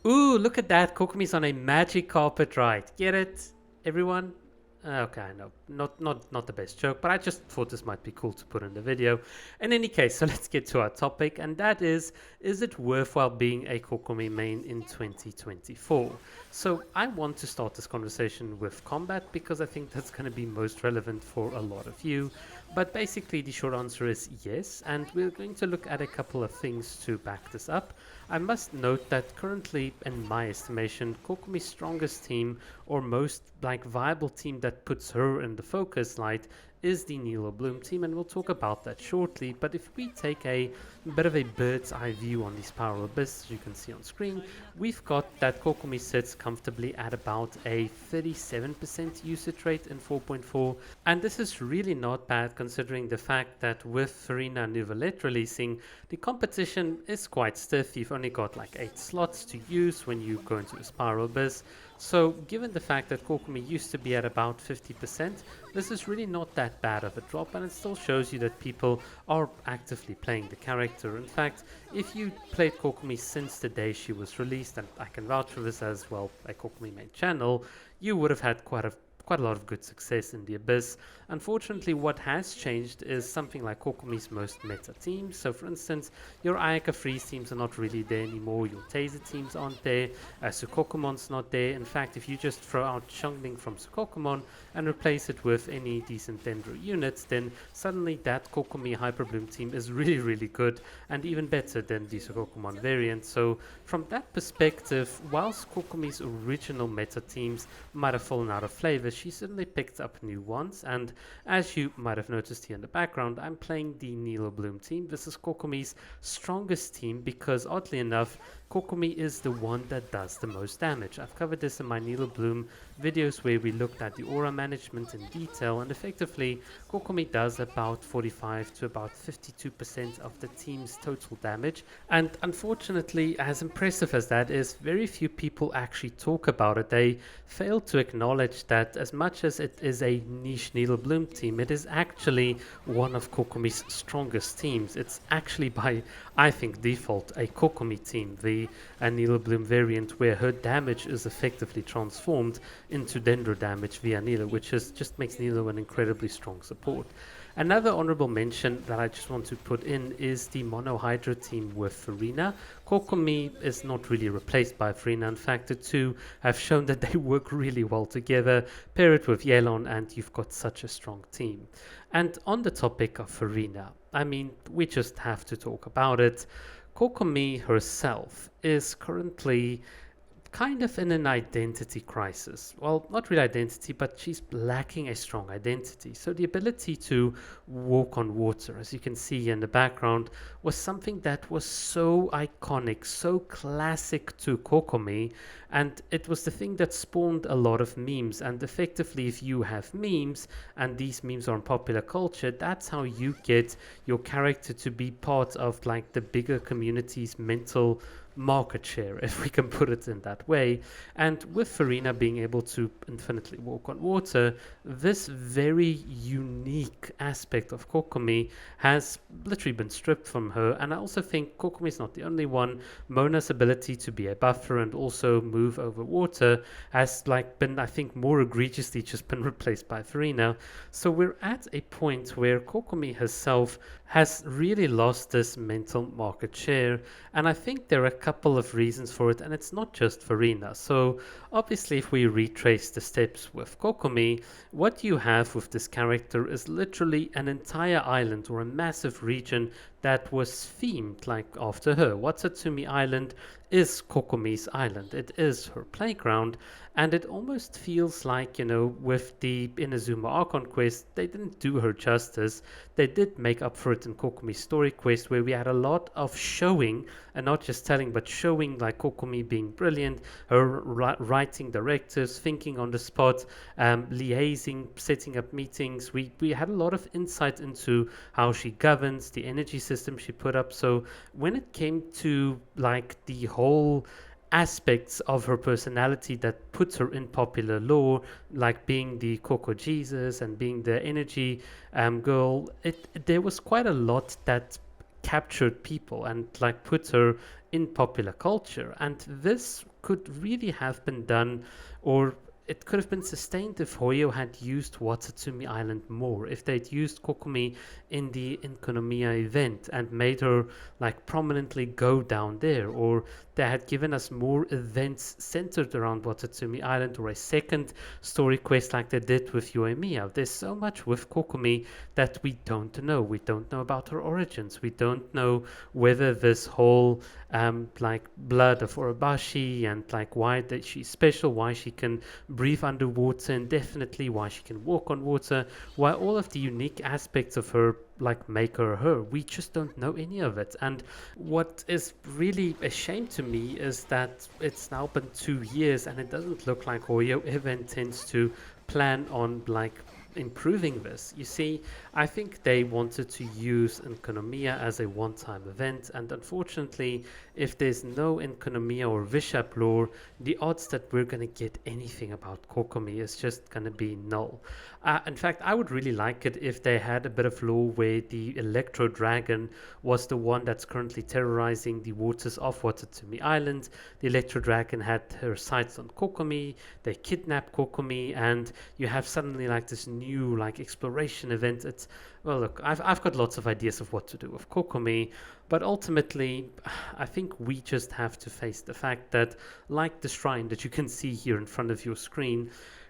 Ooh, look at that. Kokomi's on a magic carpet ride. Get it, everyone? Okay, no, not the best joke, but I just thought this might be cool to put in the video. In any case, so let's get to our topic, and that is it worthwhile being a Kokomi main in 2024? So I want to start this conversation with combat because I think that's going to be most relevant for a lot of you. But basically, the short answer is yes, and we're going to look at a couple of things to back this up. I must note that currently, in my estimation, Kokomi's strongest team or most viable team that puts her in the focus light is the Nilo Bloom team, and we'll talk about that shortly. But if we take a bit of a bird's eye view on these power abyss, as you can see on screen, we've got that Kokomi sits comfortably at about a 37% usage rate in 4.4, and this is really not bad considering the fact that with Farina Nouvellette releasing, the competition is quite stiff. You've only got like 8 slots to use when you go into a Spiral Abyss. So given the fact that Kokomi used to be at about 50%, this is really not that bad of a drop, and it still shows you that people are actively playing the character. In fact, if you played Kokomi since the day she was released, and I can vouch for this as well, a Kokomi main channel, you would have had quite a lot of good success in the Abyss. Unfortunately, what has changed is something like Kokomi's most meta teams. So for instance, your Ayaka Freeze teams are not really there anymore, your Taser teams aren't there, Sukokomon's not there. In fact, if you just throw out Xiangling from Sukokomon and replace it with any decent Dendro units, then suddenly that Kokomi Hyper Bloom team is really good and even better than the Sukokomon variant. So from that perspective, whilst Kokomi's original meta teams might have fallen out of flavor, she certainly picked up new ones. And as you might have noticed here in the background, I'm playing the Nilo Bloom team. This is Kokomi's strongest team because oddly enough, Kokomi is the one that does the most damage. I've covered this in my Nilo Bloom videos where we looked at the aura management in detail, and effectively Kokomi does about 45 to about 52% of the team's total damage. And unfortunately, as impressive as that is, very few people actually talk about it. They fail to acknowledge that as much as it is a niche Nilo Bloom team, it is actually one of Kokomi's strongest teams. It's actually by, I think, default a Kokomi team, the Nilo Bloom variant, where her damage is effectively transformed into Dendro damage via Nilo, which just makes Nilo an incredibly strong support. Another honorable mention that I just want to put in is the Mono Hydra team with Farina. Kokomi is not really replaced by Farina. In fact, the two have shown that they work really well together. Pair it with Yelon and you've got such a strong team. And on the topic of Farina, I mean, we just have to talk about it. Kokomi herself is currently kind of in an identity crisis. Well, not really identity, but she's lacking a strong identity. So the ability to walk on water, as you can see in the background, was something that was so iconic, so classic to Kokomi, and it was the thing that spawned a lot of memes. And effectively, if you have memes and these memes are in popular culture, that's how you get your character to be part of like the bigger community's mental market share, if we can put it in that way. And with Farina being able to infinitely walk on water, this very unique aspect of Kokomi has literally been stripped from her. And I also think Kokomi is not the only one. Mona's ability to be a buffer and also move over water has been, I think, more egregiously just been replaced by Farina. So we're at a point where Kokomi herself has really lost this mental market share, and I think there are a couple of reasons for it, and it's not just Farina. So obviously, if we retrace the steps with Kokomi, what you have with this character is literally an entire island or a massive region that was themed after her. Watatsumi Island is Kokomi's island. It is her playground, and it almost feels like, with the Inazuma Archon quest, they didn't do her justice. They did make up for it in Kokomi's story quest, where we had a lot of showing, and not just telling, but showing Kokomi being brilliant, her writing directives, thinking on the spot, liaising, setting up meetings. We had a lot of insight into how she governs, the energy system she put up. So when it came to the whole aspects of her personality that puts her in popular lore, like being the Coco Jesus and being the energy girl, there was quite a lot that captured people and put her in popular culture. And this could really have been done, or it could have been sustained if Hoyo had used Watatsumi Island more, if they'd used Kokomi in the Inkonomiya event and made her like prominently go down there, or they had given us more events centered around Watatsumi Island, or a second story quest like they did with Yoimiya. There's so much with Kokomi that we don't know. We don't know about her origins. We don't know whether this whole like blood of Orobashi and like why that she's special, why she can breathe underwater indefinitely, why she can walk on water, why all of the unique aspects of her like make her her. We just don't know any of it. And what is really a shame to me is that it's now been 2 years and it doesn't look like Hoyo ever intends to plan on like improving this. You see, I think they wanted to use Inkonomiya as a one-time event, and unfortunately, if there's no Inkonomiya or Vishap lore, the odds that we're going to get anything about Kokomi is just going to be null. In fact, I would really like it if they had a bit of lore where the Electro Dragon was the one that's currently terrorizing the waters of Watatsumi Island. The Electro Dragon had her sights on Kokomi, they kidnapped Kokomi, and you have suddenly like this new like exploration event. It's, well, look, I've got lots of ideas of what to do with Kokomi, but ultimately I think we just have to face the fact that, like the shrine that you can see here in front of your screen,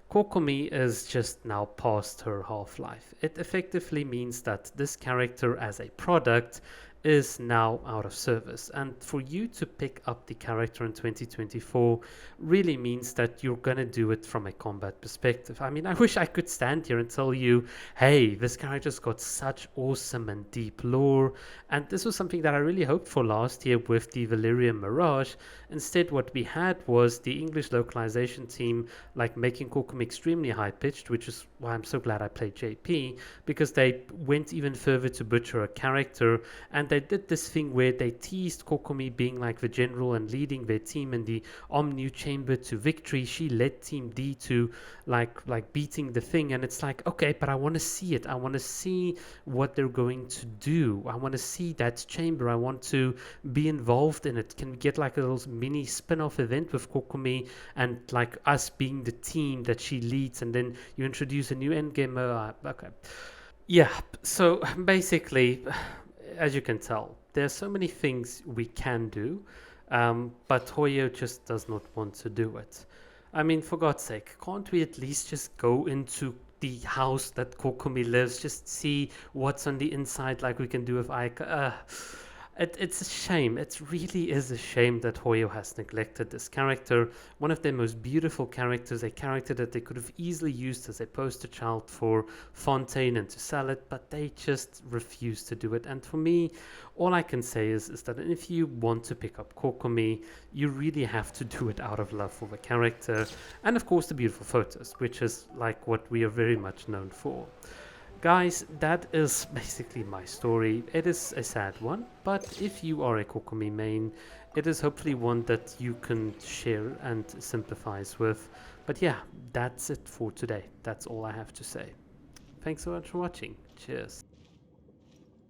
Kokomi is just now past her half-life. It effectively means that this character as a product is now out of service, and for you to pick up the character in 2024 really means that you're gonna do it from a combat perspective. I mean, I wish I could stand here and tell you, hey, this character's got such awesome and deep lore, and this was something that I really hoped for last year with the Valerian Mirage. Instead, what we had was the English localization team like making Kokomi extremely high-pitched, which is why I'm so glad I played JP, because they went even further to butcher a character, and they did this thing where they teased Kokomi being like the general and leading their team in the Omnu Chamber to victory. She led Team D to like beating the thing, and it's like, okay, but I want to see it. I want to see what they're going to do. I want to see that chamber. I want to be involved in it. Can we get like a little mini spin-off event with Kokomi and like us being the team that she leads, and then you introduce a new endgame? Okay. Yeah, so basically, as you can tell, there are so many things we can do, but Hoyo just does not want to do it. I mean, for God's sake, can't we at least just go into the house that Kokomi lives, just see what's on the inside like we can do with Aika? It's a shame. It really is a shame that Hoyo has neglected this character, one of their most beautiful characters, a character that they could have easily used as a poster child for Fontaine and to sell it, but they just refuse to do it. And for me, all I can say is that if you want to pick up Kokomi, you really have to do it out of love for the character, and of course the beautiful photos, which is like what we are very much known for. Guys, that is basically my story. It is a sad one, but if you are a Kokomi main, it is hopefully one that you can share and sympathize with. But yeah, that's it for today. That's all I have to say. Thanks so much for watching. Cheers.